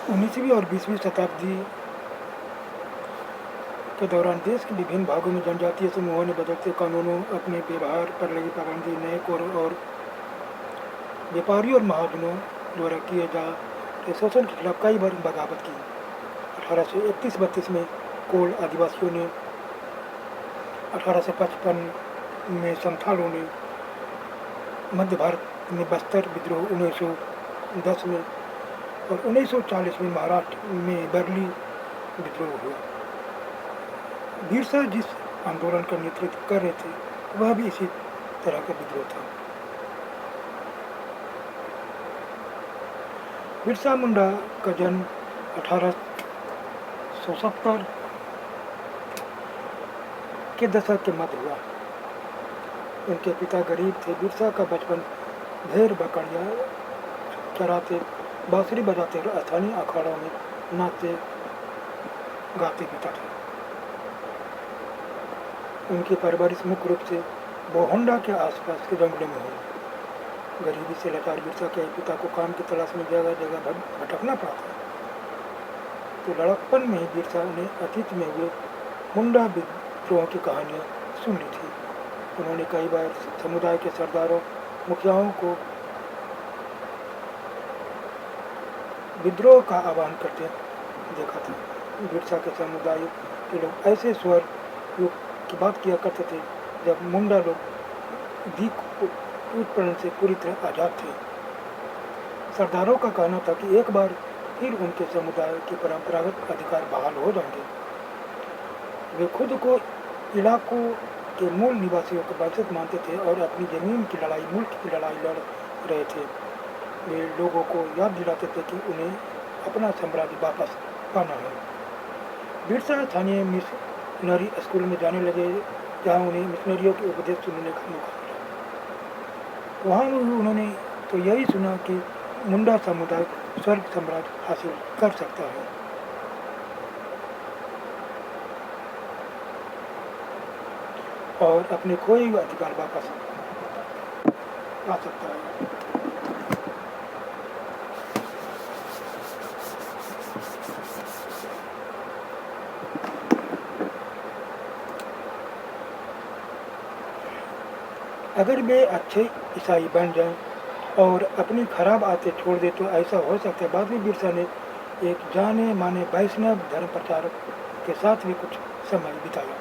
19वीं और 20वीं शताब्दी के दौरान देश के विभिन्न भागों में जनजातीय समूहों ने बदलते कानूनों, अपने व्यवहार पर लगी पाबंदी, नए कर और व्यापारियों और महाजनों द्वारा किए जा रहे शोषण के खिलाफ कई बार बगावत की। 1831-32 में कोल आदिवासियों ने, 1855 में संथालों ने, मध्य भारत में बस्तर विद्रोह 1910 में और 1940 में महाराष्ट्र में बरली विद्रोह हुआ। बिरसा जिस आंदोलन का नेतृत्व कर रहे थे वह भी इसी तरह का विद्रोह था। बिरसा मुंडा का जन्म 1870 के दशक के मध्य हुआ। उनके पिता गरीब थे। बिरसा का बचपन भेड़ बकरियां चराते, बांसुरी बजाते और स्थानीय अखाड़ों में नाचते गाते बीता था। उनकी परवरिश मुख्य रूप से बोहंडा के आसपास के जंगलों में हुई। गरीबी से लाचार बिरसा के पिता को काम की तलाश में जगह जगह भटकना पड़ा था। तो लड़कपन में ही बिरसा ने अतीत में हुए मुंडा विद्रोह की कहानियां सुन ली थी। उन्होंने कई बार समुदाय के सरदारों, मुखियाओं को विद्रोह का आह्वान करते देखा था। बिरसा के समुदाय के लोग ऐसे स्वर युग की बात किया करते थे जब मुंडा लोग दीक उत्पीड़न से पूरी तरह आजाद थे। सरदारों का कहना था कि एक बार फिर उनके समुदाय के परंपरागत अधिकार बहाल हो जाएंगे। वे खुद को इलाकों के मूल निवासियों को वंचित मानते थे और अपनी जमीन की लड़ाई, मुल्क की लड़ाई लड़ रहे थे। वे लोगों को याद दिलाते थे कि उन्हें अपना साम्राज्य वापस पाना है। बिरसा स्थानीय मिशनरी स्कूल में जाने लगे जहाँ उन्हें मिशनरियों के उपदेश सुनने का मौका मिला। वहाँ उन्होंने तो यही सुना कि मुंडा समुदाय स्वर्ग साम्राज्य हासिल कर सकता है और अपने खोए हुए अधिकार वापस पा सकता है। अगर वे अच्छे ईसाई बन जाएं और अपनी खराब आदतें छोड़ दे तो ऐसा हो सकता है। बाद में बिरसा ने एक जाने माने वैष्णव धर्म प्रचारक के साथ भी कुछ समय बिताया।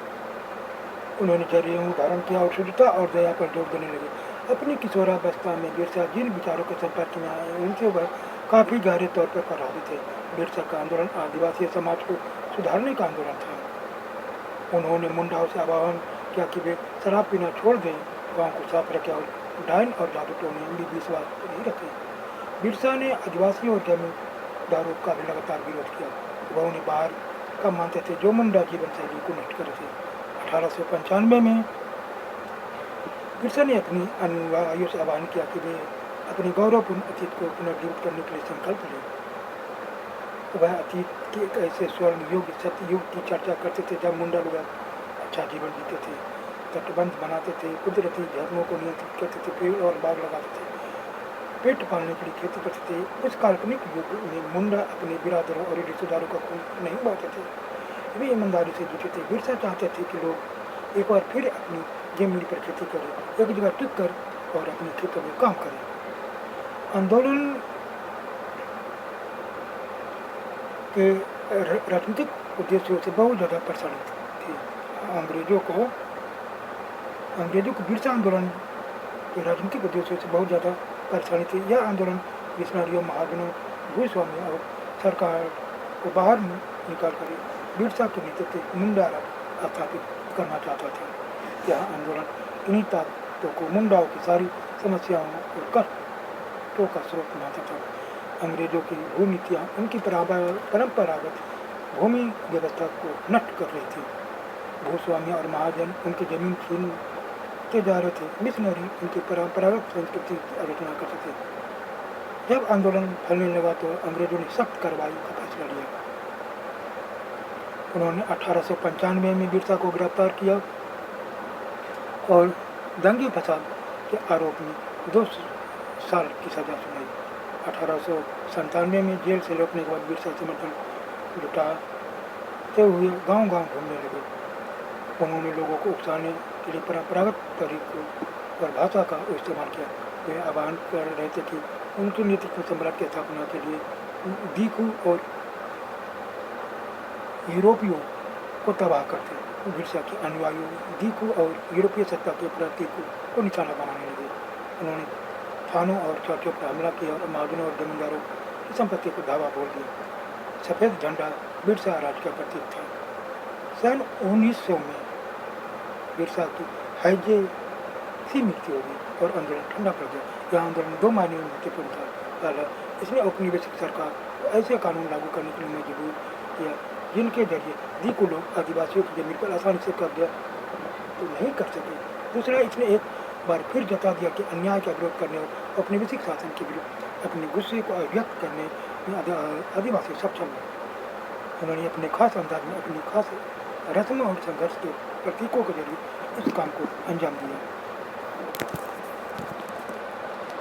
उन्होंने जनेऊ धारण किया और शुद्धता और दया पर जोर देने लगे। अपनी किशोरावस्था में बिरसा जिन विचारों के संपर्क में आए उनसे वह काफ़ी गहरे तौर पर प्रभावित थे। बिरसा का आंदोलन आदिवासी समाज को सुधारने का आंदोलन था। उन्होंने मुंडाओं से आह्वान किया कि वे शराब पीना छोड़ दें, गाँव को साफ रखें और डायन और जादू टोने में भी विश्वास नहीं रखें। बिरसा ने आदिवासियों और जमींदारों का भी लगातार विरोध किया। वह उन्हें बाहर का मानते थे जो मुंडा जीवन शैली को नष्ट करे थे। 1895 में बिरसा ने अपनी अनुयायियों से आह्वान किया कि वे अपने गौरवपूर्ण अतीत को पुनर्जीवित करने के लिए संकल्प लें। वह अतीत के एक ऐसे स्वर्ण युग, सत्य युग की चर्चा करते थे जब मुंडा लोग अच्छा जीवन जीते थे, तटबंध बनाते थे, कुदरती झरनों को नियंत्रित करते थे, पेड़ और बाग लगाते थे, पेट पालने के लिए खेती करते थे। उस काल्पनिक युग में मुंडा अपने बिरादरों और रिश्तेदारों का खून नहीं बहाते थे। वे ईमानदारी से जुटे थे। बिरसा चाहते थे कि लोग एक बार फिर अपनी जमीन पर खेती करें, एक जगह टिक कर और अपने खेतों में काम करें। आंदोलन के राजनीतिक उद्देश्यों से बहुत ज़्यादा प्रसारित थे। अंग्रेजों को बिरसा आंदोलन के राजनीतिक उद्देश्यों से बहुत ज़्यादा परेशानी थी। यह आंदोलन मिशनरियों, महाजनों, भूस्वामियों और सरकार को बाहर निकाल कर बिरसा के नेतृत्व मुंडा राज स्थापित करना चाहता था। यह आंदोलन इन्हीं ताकतों को मुंडाओं की सारी समस्याओं और कष्टों का स्रोत मानता था। अंग्रेजों की भूनीतियाँ उनकी परंपरागत भूमि व्यवस्था को नष्ट कर रही थी। भूस्वामी और महाजन उनकी जमीन छीनते जा रहे थे। मिशनरी उनकी परंपरागत संस्कृति की आलोचना करते थे। जब आंदोलन फैलने लगा तो अंग्रेजों ने सख्त कार्रवाई का फैसला लिया। उन्होंने 1895 में बिरसा को गिरफ्तार किया और दंगे फसाद के आरोप में 2 साल की सजा सुनाई। 1897 में जेल से लौटने के बाद बिरसा समर्थन जुटाते हुए गांव-गांव घूमने लगे। उन्होंने लोगों को उकसाने के लिए परंपरागत तरीकों और भाषा का इस्तेमाल किया। वे आह्वान कर रहे थे कि उनके नेतृत्व में सम्राट की स्थापना के लिए दीकू और यूरोपियों को तबाह करते। बिरसा के अनुयायी दीकू और यूरोपीय सत्ता के प्रतीकों को निशाना बनाने लगे। उन्होंने थानों और चौकियों पर हमला किया और महाजनों और जमींदारों की संपत्ति को धावा बोल दिया। सफ़ेद झंडा बिरसा राज का प्रतीक था। सन 1900 में बिरसा की हैजे सी मृत्यु हो गई और आंदोलन ठंडा पड़ गया। यह आंदोलन 2 मायने में महत्वपूर्ण था। पहला, इसने औपनिवेशिक सरकार को ऐसे कानून लागू करने के लिए मजबूर किया जिनके जरिए दीकू लोग आदिवासियों की जमीन पर आसानी से कब्जा तो नहीं कर सके। दूसरा, इसने एक बार फिर जता दिया कि अन्याय का विरोध करने और औपनिवेशिक शासन के विरुद्ध अपने गुस्से को अभिव्यक्त करने में आदिवासी सक्षम है। उन्होंने अपने खास अंदाज में अपनी खास रस्मों और संघर्ष के प्रतीकों के जरिए इस काम को अंजाम दिया।